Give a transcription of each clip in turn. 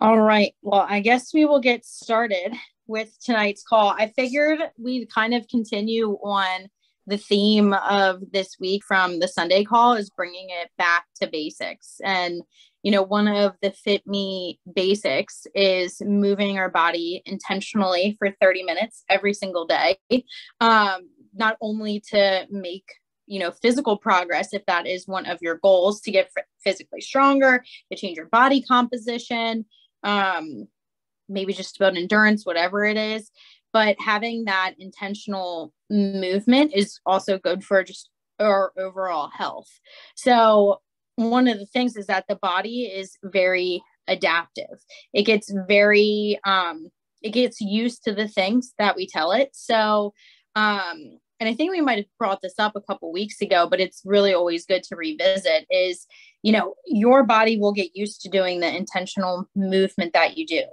All right. Well, I guess we will get started with tonight's call. I figured we'd kind of continue on the theme of this week from the Sunday call is bringing it back to basics. And, one of the Fitme basics is moving our body intentionally for 30 minutes every single day. Not only to make physical progress if that is one of your goals to get physically stronger, to change your body composition, um, maybe just about endurance, whatever it is. But having that intentional movement is also good for just our overall health. So, one of the things is that the body is very adaptive. It gets it gets used to the things that we tell it. So, and I think we might have brought this up a couple weeks ago, but it's really always good to revisit is, your body will get used to doing the intentional movement that you do.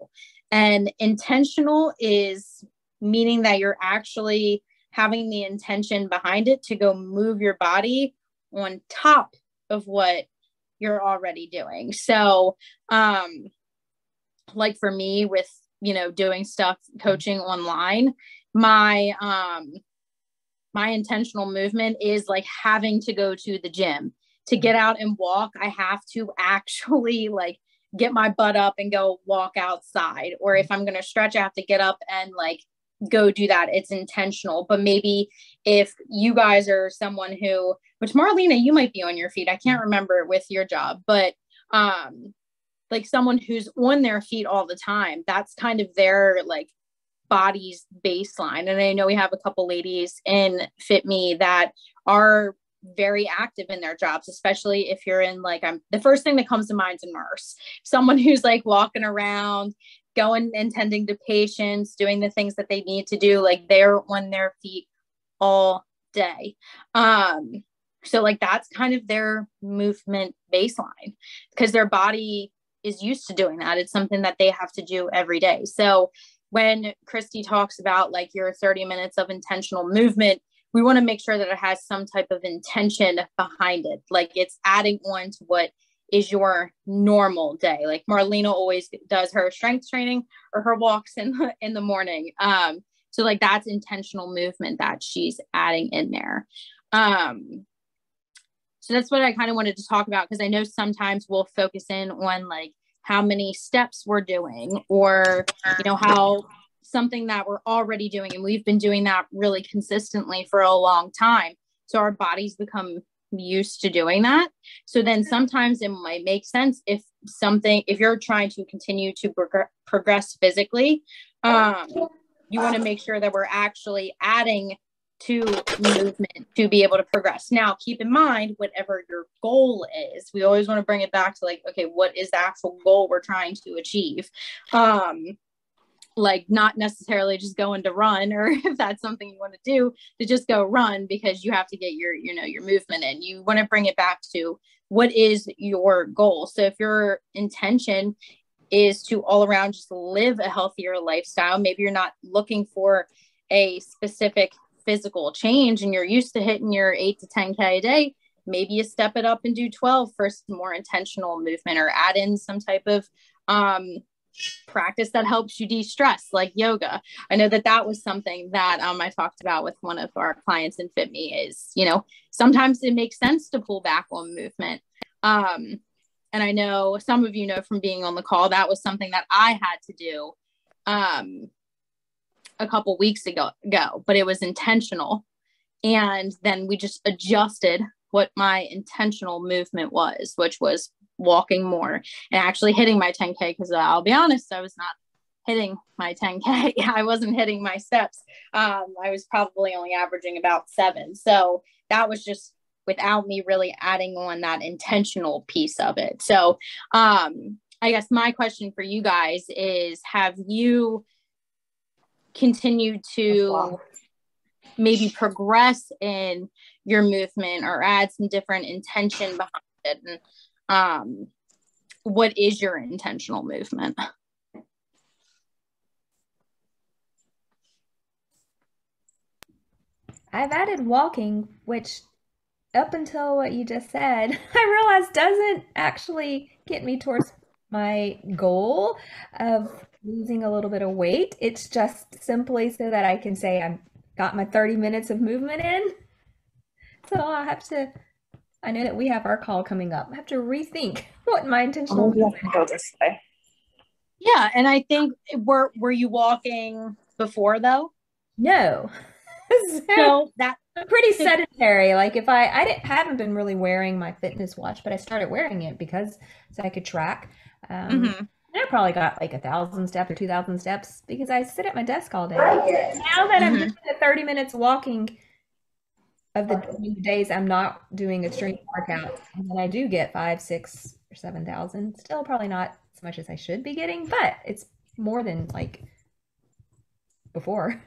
And intentional is meaning that you're actually having the intention behind it to go move your body on top of what you're already doing. So, like for me with, doing stuff coaching online, my intentional movement is like having to go to the gym to get out and walk. I have to actually like get my butt up and go walk outside. Or if I'm going to stretch, I have to get up and like go do that. It's intentional. But maybe if you guys are someone who, which Marlena, you might be on your feet. I can't remember with your job, but like someone who's on their feet all the time, that's kind of their like body's baseline. And I know we have a couple ladies in Fitme that are very active in their jobs, especially if you're in like, the first thing that comes to mind is a nurse, someone who's like walking around, going and tending to patients, doing the things that they need to do. Like they're on their feet all day. So like that's kind of their movement baseline because their body is used to doing that. It's something that they have to do every day. So when Christy talks about like your 30 minutes of intentional movement, we want to make sure that it has some type of intention behind it. Like it's adding on to what is your normal day. Like Marlena always does her strength training or her walks in the morning. So like that's intentional movement that she's adding in there. So that's what I kind of wanted to talk about because I know sometimes we'll focus in on like how many steps we're doing or, how something that we're already doing. And we've been doing that really consistently for a long time. So our bodies become used to doing that. So then sometimes it might make sense if you're trying to continue to progress physically, you want to make sure that we're actually adding to movement to be able to progress. Now, keep in mind, whatever your goal is, we always want to bring it back to like, okay, what is the actual goal we're trying to achieve? Like not necessarily just going to run, or if that's something you want to do, to just go run because you have to get your movement in. You want to bring it back to what is your goal. So if your intention is to all around just live a healthier lifestyle, maybe you're not looking for a specific physical change and you're used to hitting your 8 to 10K a day, maybe you step it up and do 12 for some more intentional movement or add in some type of practice that helps you de-stress like yoga. I know that was something that I talked about with one of our clients in Fitme is, sometimes it makes sense to pull back on movement. And I know some of you know from being on the call, that was something that I had to do a couple weeks ago, but it was intentional. And then we just adjusted what my intentional movement was, which was walking more and actually hitting my 10K. Because I'll be honest, I was not hitting my 10K. I wasn't hitting my steps. I was probably only averaging about 7. So that was just without me really adding on that intentional piece of it. So I guess my question for you guys is, have you continued to maybe progress in your movement or add some different intention behind it? And what is your intentional movement? I've added walking, which up until what you just said, I realized doesn't actually get me towards my goal of losing a little bit of weight. It's just simply so that I can say I've got my 30 minutes of movement in. So I'll have to, I know that we have our call coming up. I have to rethink what my intentional Maybe I movement. can go this way. Yeah, and I think were you walking before though? No. So So that I'm pretty so, sedentary. Like if I didn't haven't been really wearing my fitness watch, but I started wearing it because so I could track. mhm. And I probably got like 1,000 steps or 2,000 steps because I sit at my desk all day. Now that I'm doing Mhm. the 30 minutes walking of the days I'm not doing a strength workout, and then I do get 5, 6, or 7,000. Still probably not as much as I should be getting, but it's more than like before.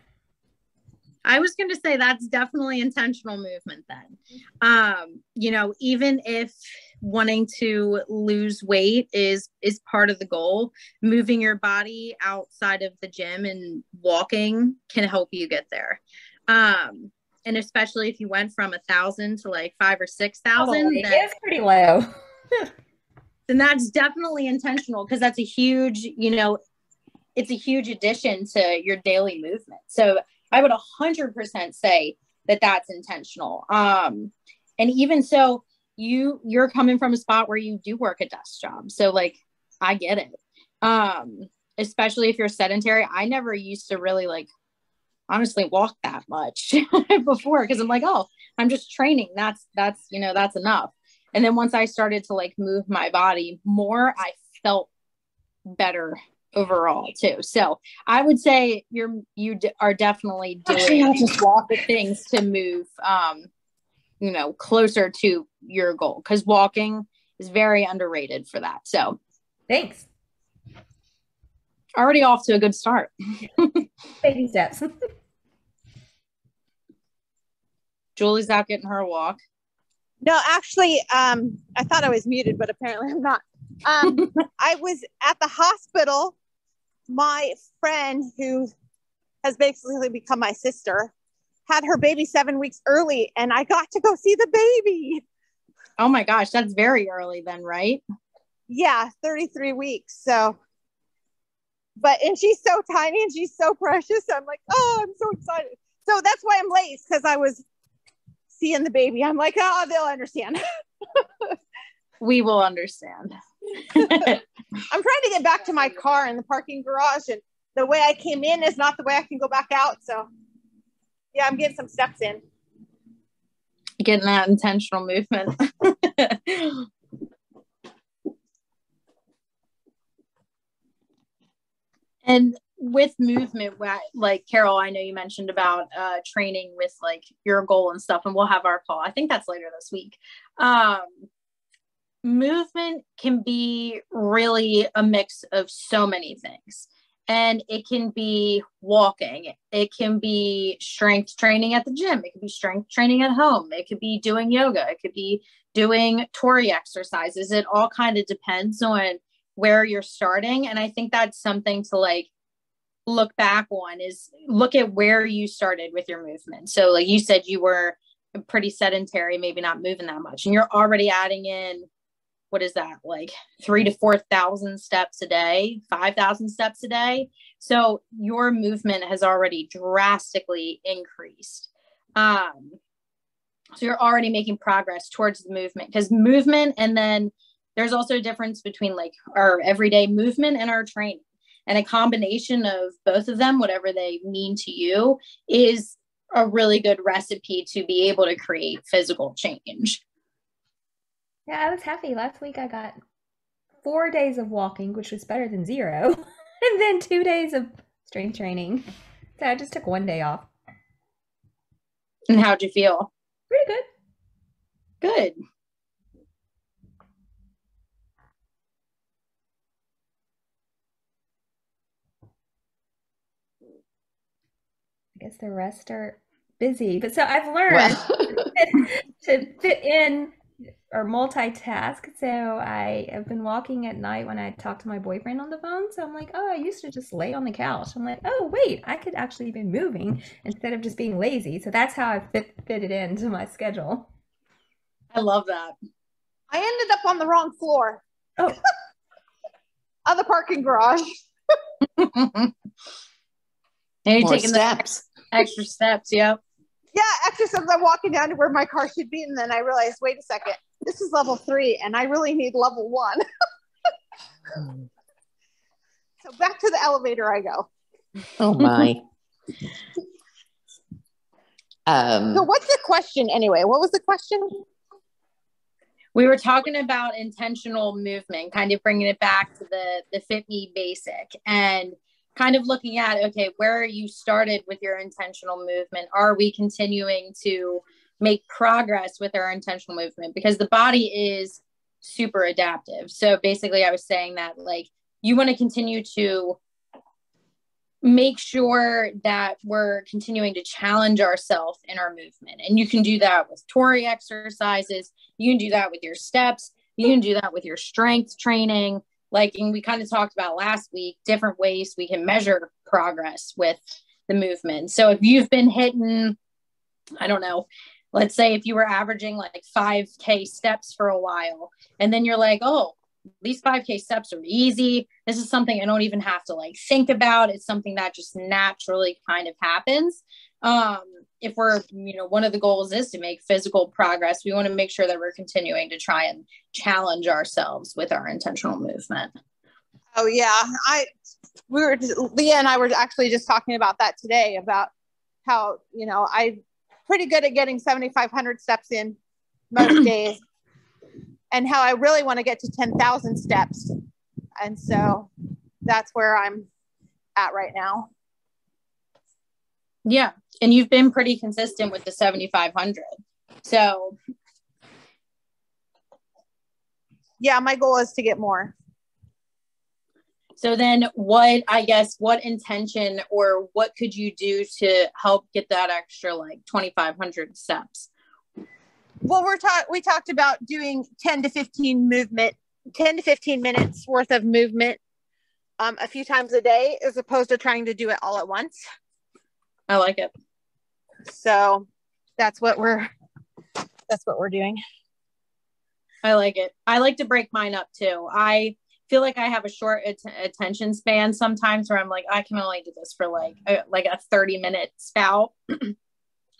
I was going to say that's definitely intentional movement then. Even if wanting to lose weight is part of the goal, moving your body outside of the gym and walking can help you get there. And especially if you went from 1,000 to like 5 or 6,000, Probably. It's pretty low. then that's definitely intentional because that's a huge, it's a huge addition to your daily movement. So I would 100% say that that's intentional. And even so, you're coming from a spot where you do work a desk job, so like I get it. Especially if you're sedentary. I never used to really like honestly walk that much before because I'm like, oh, I'm just training. That's enough. And then once I started to like move my body more, I felt better overall too. So I would say are definitely Actually, I'll doing just walk. the things to move, closer to your goal because walking is very underrated for that. So Thanks. already off to a good start. Baby steps. Julie's out getting her walk. No, actually, I thought I was muted, but apparently I'm not. I was at the hospital. My friend, who has basically become my sister, had her baby 7 weeks early, and I got to go see the baby. Oh my gosh, that's very early then, right? Yeah, 33 weeks. So, and she's so tiny and she's so precious. I'm like, oh, I'm so excited. So that's why I'm late, because I was seeing the baby. I'm like, oh, they'll understand. We will understand. I'm trying to get back to my car in the parking garage, and the way I came in is not the way I can go back out. So yeah, I'm getting some steps in. Getting that intentional movement. And with movement, like Carol, I know you mentioned about training with like your goal and stuff, and we'll have our call. I think that's later this week. Movement can be really a mix of so many things. And it can be walking. It can be strength training at the gym. It could be strength training at home. It could be doing yoga. It could be doing Tori exercises. It all kind of depends on where you're starting. And I think that's something to like look back on, is look at where you started with your movement. So like you said, you were pretty sedentary, maybe not moving that much, and you're already adding in, what is that, like 3,000 to 4,000 steps a day, 5,000 steps a day. So your movement has already drastically increased. So you're already making progress towards the movement, because movement, and then there's also a difference between like our everyday movement and our training. And a combination of both of them, whatever they mean to you, is a really good recipe to be able to create physical change. Yeah, I was happy. Last week I got 4 days of walking, which was better than 0, and then 2 days of strength training. So I just took one day off. And how'd you feel? Pretty good. Good. I guess the rest are busy. But so I've learned to fit in or multitask. So I have been walking at night when I talk to my boyfriend on the phone. So I'm like, oh, I used to just lay on the couch. I'm like, oh, wait, I could actually be moving instead of just being lazy. So that's how I fit it into my schedule. I love that. I ended up on the wrong floor. Oh, of the parking garage. And you're More taking steps. the extra steps. Yep. Yeah, extra steps. I'm walking down to where my car should be. And then I realized, wait a second, this is level 3 and I really need level 1. So back to the elevator I go. Oh my. So what's the question anyway? What was the question? We were talking about intentional movement, kind of bringing it back to the Fitme basic and kind of looking at, okay, where you started with your intentional movement. Are we continuing to make progress with our intentional movement? Because the body is super adaptive. So basically I was saying that like you want to continue to make sure that we're continuing to challenge ourselves in our movement. And you can do that with Tori exercises. You can do that with your steps. You can do that with your strength training. Like, and we kind of talked about last week, different ways we can measure progress with the movement. So if you've been hitting, I don't know, let's say if you were averaging like 5K steps for a while, and then you're like, oh, these 5K steps are easy. This is something I don't even have to like think about. It's something that just naturally kind of happens. If we're, one of the goals is to make physical progress, we want to make sure that we're continuing to try and challenge ourselves with our intentional movement. Oh yeah. Leah and I were actually just talking about that today, about how, I'm pretty good at getting 7,500 steps in most days, and how I really want to get to 10,000 steps. And so that's where I'm at right now. Yeah. And you've been pretty consistent with the 7,500. So yeah, my goal is to get more. So then what intention or what could you do to help get that extra like 2,500 steps? Well, we talked about doing 10 to 15 minutes worth of movement a few times a day, as opposed to trying to do it all at once. I like it. So that's what we're doing. I like it. I like to break mine up too. I feel like I have a short attention span sometimes, where I'm like, I can only do this for like a 30-minute spout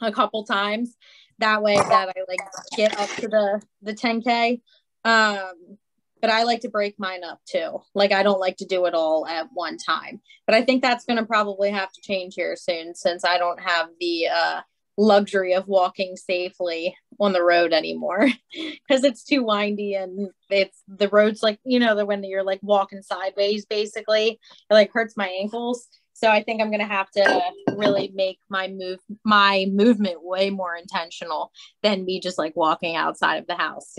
a couple times. That way that I like get up to the 10K. But I like to break mine up too. Like, I don't like to do it all at one time, but I think that's going to probably have to change here soon, since I don't have the luxury of walking safely on the road anymore, because it's too windy, and the road's like, when you're like walking sideways, basically it like hurts my ankles. So I think I'm going to have to really make my movement way more intentional than me just like walking outside of the house,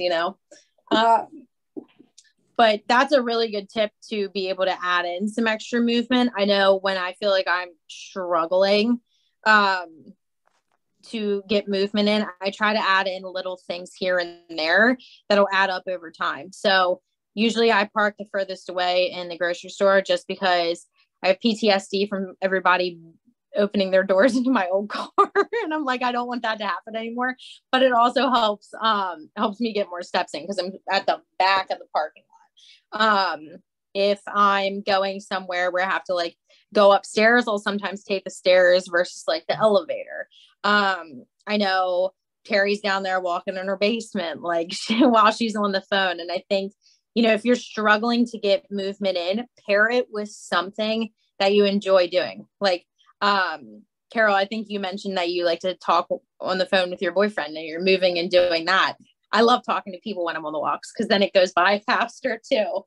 But that's a really good tip, to be able to add in some extra movement. I know when I feel like I'm struggling to get movement in, I try to add in little things here and there that'll add up over time. So usually I park the furthest away in the grocery store, just because I have PTSD from everybody opening their doors into my old car. And I'm like, I don't want that to happen anymore. But it also helps me get more steps in, because I'm at the back of the parking lot. If I'm going somewhere where I have to like go upstairs, I'll sometimes take the stairs versus like the elevator. I know Terry's down there walking in her basement, like while she's on the phone. And I think, if you're struggling to get movement in, pair it with something that you enjoy doing. Like, Carol, I think you mentioned that you like to talk on the phone with your boyfriend, and you're moving and doing that. I love talking to people when I'm on the walks, because then it goes by faster too.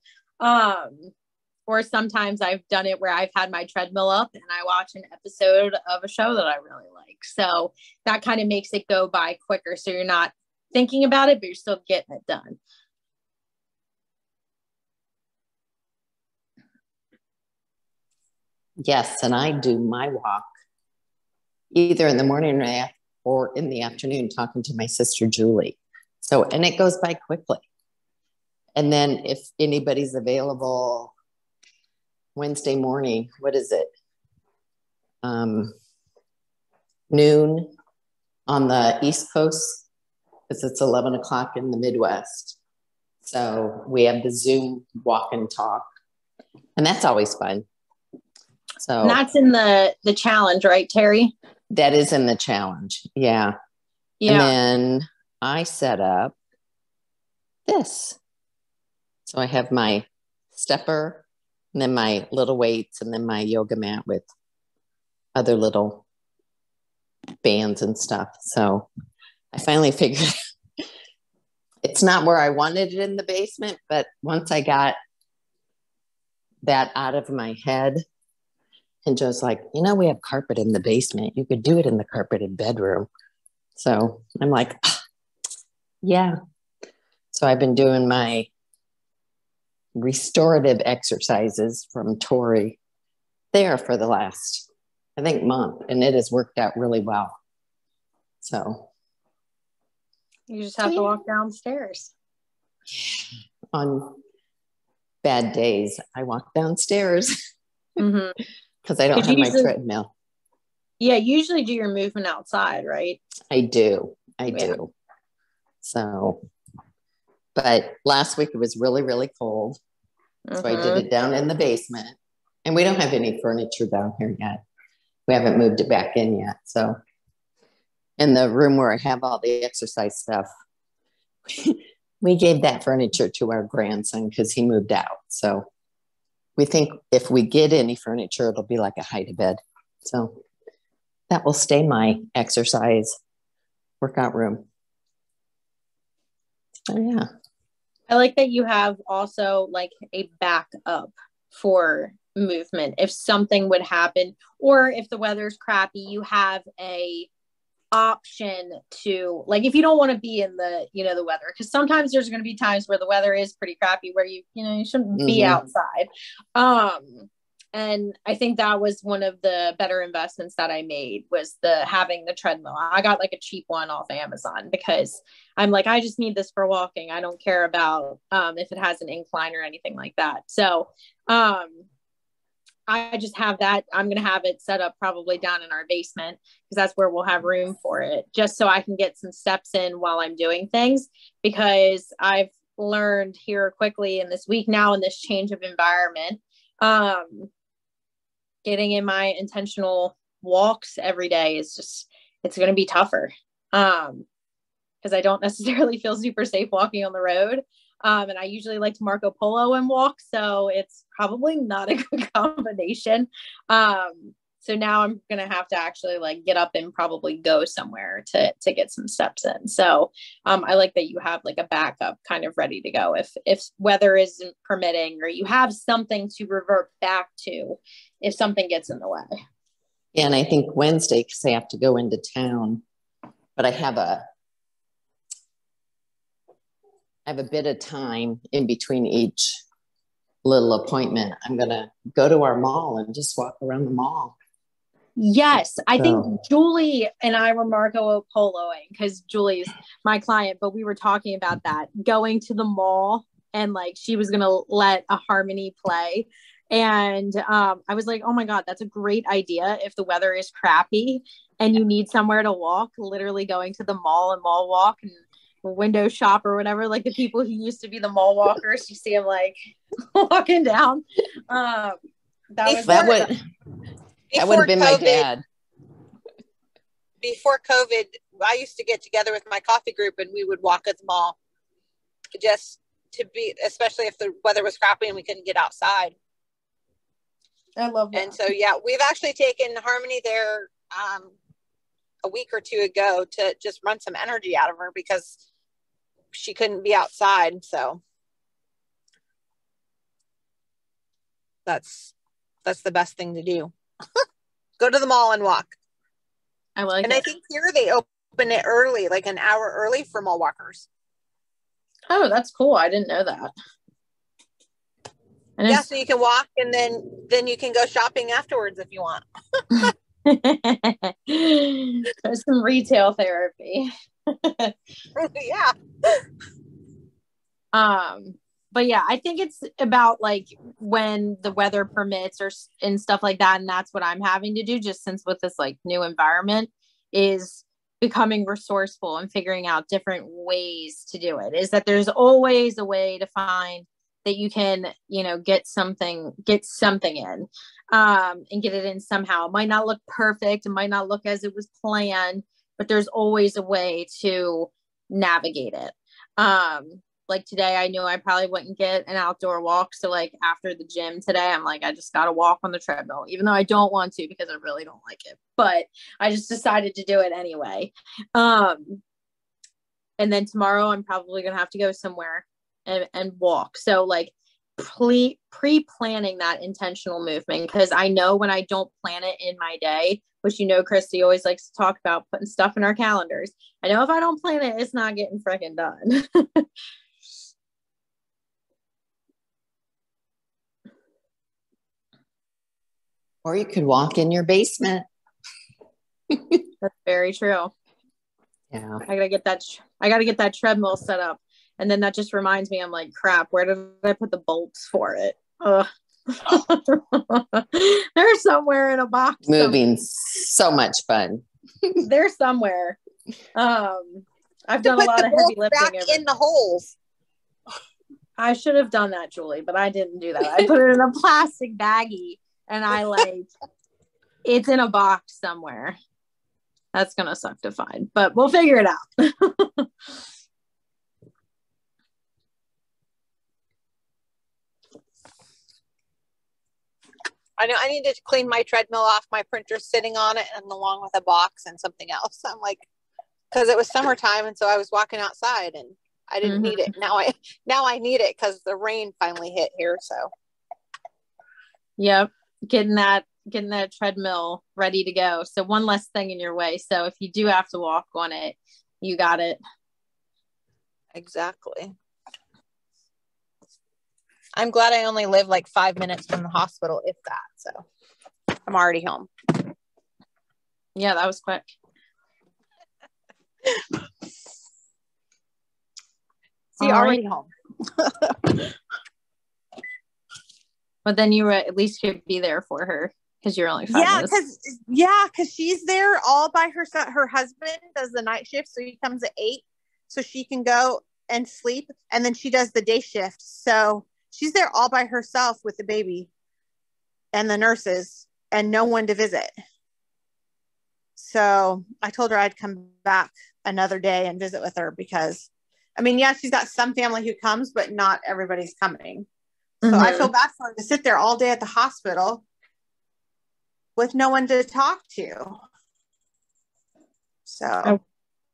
Or sometimes I've done it where I've had my treadmill up and I watch an episode of a show that I really like. So that kind of makes it go by quicker. So you're not thinking about it, but you're still getting it done. Yes, and I do my walk either in the morning or in the afternoon, talking to my sister Julie. So, and it goes by quickly. And then if anybody's available Wednesday morning, what is it? Noon on the East Coast, because it's 11 o'clock in the Midwest. So we have the Zoom walk and talk. And that's always fun. So and that's in the challenge, right, Terry? that is in the challenge. Yeah. Yeah. And then I set up this. So I have my stepper and then my little weights and then my yoga mat with other little bands and stuff. So I finally figured it's not where I wanted it in the basement, but once I got that out of my head, and Joe's like, we have carpet in the basement. You could do it in the carpeted bedroom. So I'm like, yeah. So I've been doing my restorative exercises from Tori there for the last, I think, month, and it has worked out really well. So you just have to walk downstairs. On bad days, I walk downstairs because I don't have my treadmill. Yeah, you usually do your movement outside, right? I do. So, but last week it was really, really cold. So I did it down in the basement. And we don't have any furniture down here yet. We haven't moved it back in yet. So in the room where I have all the exercise stuff, we gave that furniture to our grandson because he moved out. So we think if we get any furniture, it'll be like a hide-a-bed. So that will stay my exercise workout room. So yeah. I like that you have also like a backup for movement. If something would happen, or if the weather's crappy, you have a option to, like, if you don't want to be in the, the weather, because sometimes there's going to be times where the weather is pretty crappy where you shouldn't be outside. And I think that was one of the better investments that I made, was having the treadmill. I got like a cheap one off Amazon because I'm like, I just need this for walking. I don't care about if it has an incline or anything like that. So I just have that. I'm going to have it set up probably down in our basement because that's where we'll have room for it, just so I can get some steps in while I'm doing things, because I've learned here quickly in this week now, in this change of environment, getting in my intentional walks every day is just, it's going to be tougher. Because I don't necessarily feel super safe walking on the road. And I usually like to Marco Polo and walk. So it's probably not a good combination. So now I'm going to have to actually like get up and probably go somewhere to get some steps in. So I like that you have like a backup kind of ready to go if weather isn't permitting, or you have something to revert back to if something gets in the way. Yeah, and I think Wednesday, because I have to go into town, but I have a bit of time in between each little appointment. I'm going to go to our mall and just walk around the mall. Yes. I think Julie and I were Marco Poloing because Julie's my client, but we were talking about that, going to the mall, and like she was going to let a harmony play. And I was like, oh my God, that's a great idea. If the weather is crappy and you need somewhere to walk, literally going to the mall and mall walk and window shop or whatever, like the people who used to be the mall walkers, you see them like walking down. That would have been my dad. Before COVID, I used to get together with my coffee group and we would walk at the mall, just to be, especially if the weather was crappy and we couldn't get outside. I love that. And so, yeah, we've actually taken Harmony there a week or two ago to just run some energy out of her because she couldn't be outside. So that's the best thing to do. Go to the mall and walk. I like it. And I think here they open it early, like an hour early for mall walkers. Oh, that's cool. I didn't know that. And yeah, so you can walk and then you can go shopping afterwards if you want. There's some retail therapy. Yeah. But yeah, I think it's about like when the weather permits and stuff like that. And that's what I'm having to do, just since with this like new environment, is becoming resourceful and figuring out different ways to do it. Is that there's always a way to find that you can, get something in, and get it in somehow. It might not look perfect. It might not look as it was planned, but there's always a way to navigate it. Like today, I knew I probably wouldn't get an outdoor walk. So like after the gym today, I'm like, I just got to walk on the treadmill, even though I don't want to because I really don't like it. But I just decided to do it anyway. And then tomorrow, I'm probably going to have to go somewhere and walk. So like pre-planning that intentional movement, because I know when I don't plan it in my day, which Christy always likes to talk about putting stuff in our calendars. I know if I don't plan it, it's not getting freaking done. Or you could walk in your basement. That's very true. Yeah. I gotta get that treadmill set up. And then that just reminds me, I'm like, crap, where did I put the bolts for it? They're somewhere in a box. Moving, so much fun. They're somewhere. I've done a lot of heavy lifting back in the holes. I should have done that, Julie, but I didn't do that. I put it in a plastic baggie and it's in a box somewhere. That's gonna suck to find, but we'll figure it out. I know I need to clean my treadmill off. My printer's sitting on it, and along with a box and something else. I'm like, because it was summertime, and so I was walking outside, and I didn't need it. Now I need it because the rain finally hit here. So, yep, getting that treadmill ready to go. So one less thing in your way. So if you do have to walk on it, you got it. Exactly. I'm glad I only live like 5 minutes from the hospital, if that. So I'm already home. Yeah, that was quick. See, already home. But then you at least could be there for her because you're only 5 minutes. Because she's there all by herself. Her husband does the night shift, so he comes at 8, so she can go and sleep, and then she does the day shift. So she's there all by herself with the baby and the nurses and no one to visit. So I told her I'd come back another day and visit with her because, I mean, yeah, she's got some family who comes, but not everybody's coming. So I feel bad for her to sit there all day at the hospital with no one to talk to. So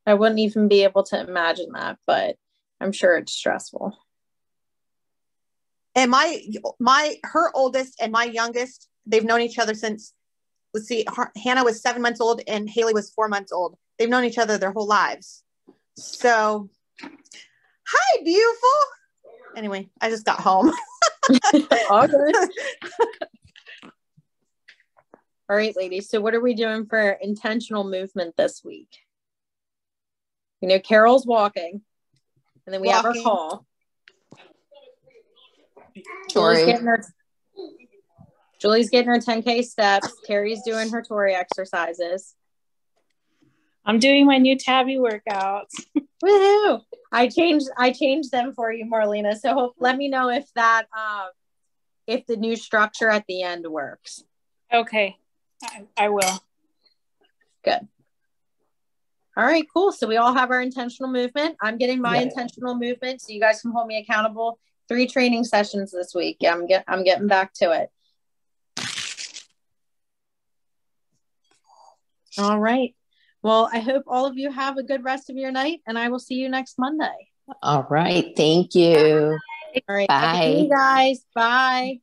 I wouldn't even be able to imagine that, but I'm sure it's stressful. And her oldest and my youngest, they've known each other since, Hannah was 7 months old and Haley was 4 months old. They've known each other their whole lives. So, hi, beautiful. Anyway, I just got home. All good. All right, ladies. So what are we doing for intentional movement this week? Carol's walking, and then we have our call. Julie's getting her 10K steps. Carrie's doing her Tori exercises. I'm doing my new Tabby workouts. Woohoo! I changed them for you, Marlena. So let me know if that if the new structure at the end works. Okay, I will. Good. All right, cool. So we all have our intentional movement. I'm getting my intentional movement, so you guys can hold me accountable. 3 training sessions this week. I'm getting back to it. All right. Well, I hope all of you have a good rest of your night, and I will see you next Monday. All right. Thank you. All right. Bye. See you guys. Bye.